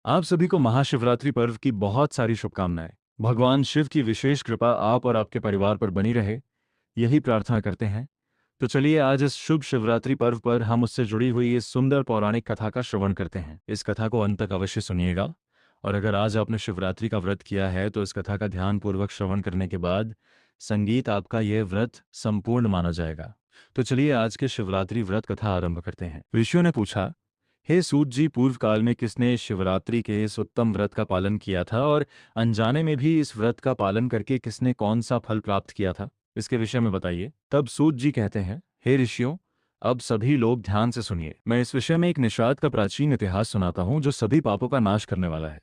आप सभी को महाशिवरात्रि पर्व की बहुत सारी शुभकामनाएं। भगवान शिव की विशेष कृपा आप और आपके परिवार पर बनी रहे, यही प्रार्थना करते हैं। तो चलिए आज इस शुभ शिवरात्रि पर्व पर हम उससे जुड़ी हुई इस सुंदर पौराणिक कथा का श्रवण करते हैं। इस कथा को अंत तक अवश्य सुनिएगा। और अगर आज आपने शिवरात्रि का व्रत किया है तो इस कथा का ध्यानपूर्वक श्रवण करने के बाद संगीत आपका यह व्रत संपूर्ण माना जाएगा। तो चलिए आज के शिवरात्रि व्रत कथा आरंभ करते हैं। ऋषियों ने पूछा, हे सूत जी, पूर्व काल में किसने शिवरात्रि के इस उत्तम व्रत का पालन किया था और अनजाने में भी इस व्रत का पालन करके किसने कौन सा फल प्राप्त किया था, इसके विषय में बताइए। तब सूत जी कहते हैं, हे ऋषियों, अब सभी लोग ध्यान से सुनिए। मैं इस विषय में एक निषाद का प्राचीन इतिहास सुनाता हूँ जो सभी पापों का नाश करने वाला है।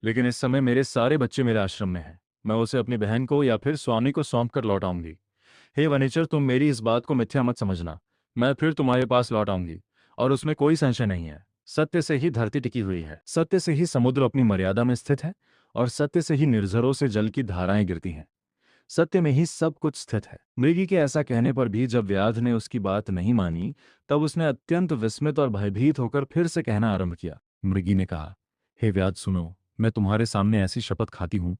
लेकिन इस समय मेरे सारे बच्चे मेरे आश्रम में हैं। मैं उसे अपनी बहन को या फिर स्वामी को सौंप कर लौट आऊंगी। हे वनेचर, तुम मेरी इस बात को मिथ्या मत समझना। मैं फिर तुम्हारे पास लौट आऊंगी और उसमें कोई संशय नहीं है। सत्य से ही धरती टिकी हुई है, सत्य से ही समुद्र अपनी मर्यादा में स्थित है और सत्य से ही निर्झरों से जल की धाराएं गिरती हैं। सत्य में ही सब कुछ स्थित है। मृगी के ऐसा कहने पर भी जब व्याध ने उसकी बात नहीं मानी, तब उसने अत्यंत विस्मित और भयभीत होकर फिर से कहना आरंभ किया। मृगी ने कहा, हे व्याध सुनो, मैं तुम्हारे सामने ऐसी शपथ खाती हूं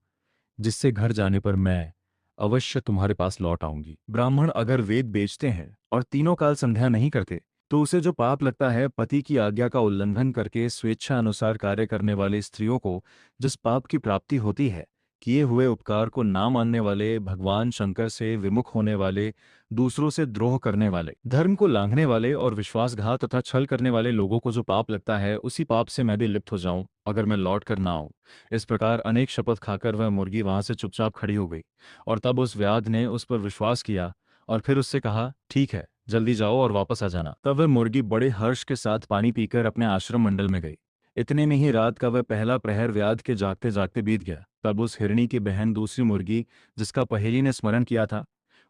जिससे घर जाने पर मैं अवश्य तुम्हारे पास लौट आऊंगी। ब्राह्मण अगर वेद बेचते हैं और तीनों काल संध्या नहीं करते तो उसे जो पाप लगता है, पति की आज्ञा का उल्लंघन करके स्वेच्छा अनुसार कार्य करने वाली स्त्रियों को जिस पाप की प्राप्ति होती है, किए हुए उपकार को ना मानने वाले, भगवान शंकर से विमुख होने वाले, दूसरों से द्रोह करने वाले, धर्म को लांघने वाले और विश्वासघात तथा छल करने वाले लोगों को जो पाप लगता है, उसी पाप से मैं भी लिप्त हो जाऊं अगर मैं लौट कर ना आऊं। इस प्रकार अनेक शपथ खाकर वह मुर्गी वहां से चुपचाप खड़ी हो गई। और तब उस व्याध ने उस पर विश्वास किया और फिर उससे कहा, ठीक है, जल्दी जाओ और वापस आ जाना। तब वह मुर्गी बड़े हर्ष के साथ पानी पीकर अपने आश्रम मंडल में गई। इतने में ही रात का वह पहला प्रहर व्याध के जागते जागते बीत गया। तब उस हिरणी की बहन दूसरी मुर्गी, जिसका पहेली ने स्मरण किया था,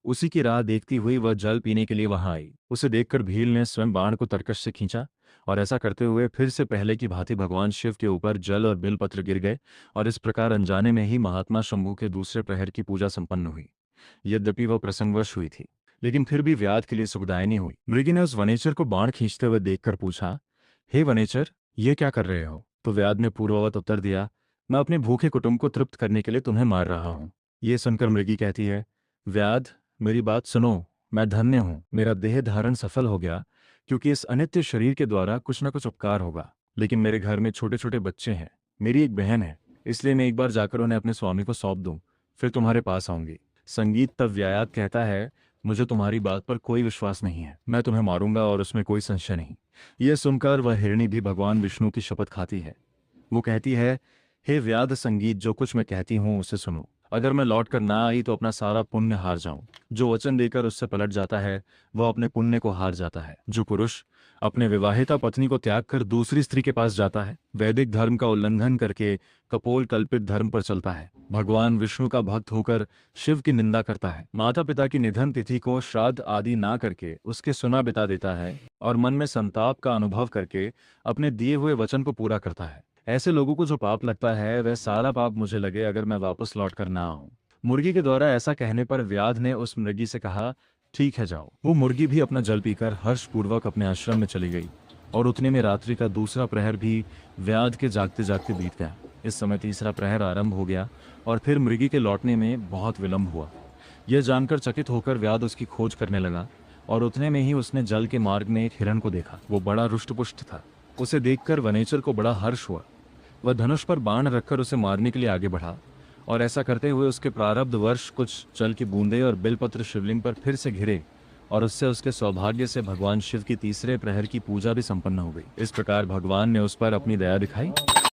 उसी की राह देखती हुई वह जल पीने के लिए वहां आई। उसे देखकर भील ने स्वयं बाण को तरकश से खींचा और ऐसा करते हुए फिर से पहले की भांति भगवान शिव के ऊपर जल और बिलपत्र गिर गए और इस प्रकार अनजाने में ही महात्मा शंभू के दूसरे प्रहर की पूजा संपन्न हुई। यद्यपि वह प्रसंगवश हुई थी, लेकिन फिर भी व्याध के लिए सुखदायिनी हुई। मृगी ने उस वनेचर को बाण खींचते हुए देखकर पूछा, हे वनेचर, ये क्या कर रहे हो? तो व्याध ने पूर्ववत उत्तर दिया, मैं अपने भूखे कुटुंब को तृप्त करने के लिए तुम्हें मार रहा हूँ। ये सुनकर मृगी कहती है, व्याध, मेरी बात सुनो, मैं धन्य हूँ, मेरा देह धारण सफल हो गया, क्योंकि इस अनित्य शरीर के द्वारा कुछ न कुछ उपकार होगा। लेकिन मेरे घर में छोटे छोटे बच्चे हैं, मेरी एक बहन है, इसलिए मैं एक बार जाकर उन्हें अपने स्वामी को सौंप दूं, फिर तुम्हारे पास आऊंगी। संगीत तब व्यायात कहता है, मुझे तुम्हारी बात पर कोई विश्वास नहीं है, मैं तुम्हें मारूंगा और उसमें कोई संशय नहीं। यह सुनकर वह हिरणी भी भगवान विष्णु की शपथ खाती है। वो कहती है, हे व्याध संगीत, जो कुछ मैं कहती हूँ उसे सुनो। अगर मैं लौट कर ना आई तो अपना सारा पुण्य हार जाऊं। जो वचन देकर उससे पलट जाता है वह अपने पुण्य को हार जाता है। जो पुरुष अपने विवाहिता पत्नी को त्याग कर दूसरी स्त्री के पास जाता है, वैदिक धर्म का उल्लंघन करके कपोल कल्पित धर्म पर चलता है, भगवान विष्णु का भक्त होकर शिव की निंदा करता है, माता पिता की निधन तिथि को श्राद्ध आदि ना करके उसके सुना बिता देता है और मन में संताप का अनुभव करके अपने दिए हुए वचन को पूरा करता है, ऐसे लोगों को जो पाप लगता है वह सारा पाप मुझे लगे अगर मैं वापस लौट कर ना आऊं। मुर्गी के द्वारा ऐसा कहने पर व्याध ने उस मृगी से कहा, ठीक है, जाओ। वो मुर्गी भी अपना जल पीकर हर्षपूर्वक अपने आश्रम में चली गई और उतने में रात्रि का दूसरा प्रहर भी व्याध के जागते जागते बीत गया। इस समय तीसरा प्रहर आरंभ हो गया और फिर मृगी के लौटने में बहुत विलंब हुआ। यह जानकर चकित होकर व्याध उसकी खोज करने लगा और उतने में ही उसने जल के मार्ग में एक हिरण को देखा। वो बड़ा रुष्टपुष्ट था। उसे देखकर वनेचर को बड़ा हर्ष हुआ। वह धनुष पर बाण रखकर उसे मारने के लिए आगे बढ़ा और ऐसा करते हुए उसके प्रारब्ध वर्ष कुछ जल की बूंदे और बिलपत्र शिवलिंग पर फिर से घिरे और उससे उसके सौभाग्य से भगवान शिव की तीसरे प्रहर की पूजा भी संपन्न हो गई। इस प्रकार भगवान ने उस पर अपनी दया दिखाई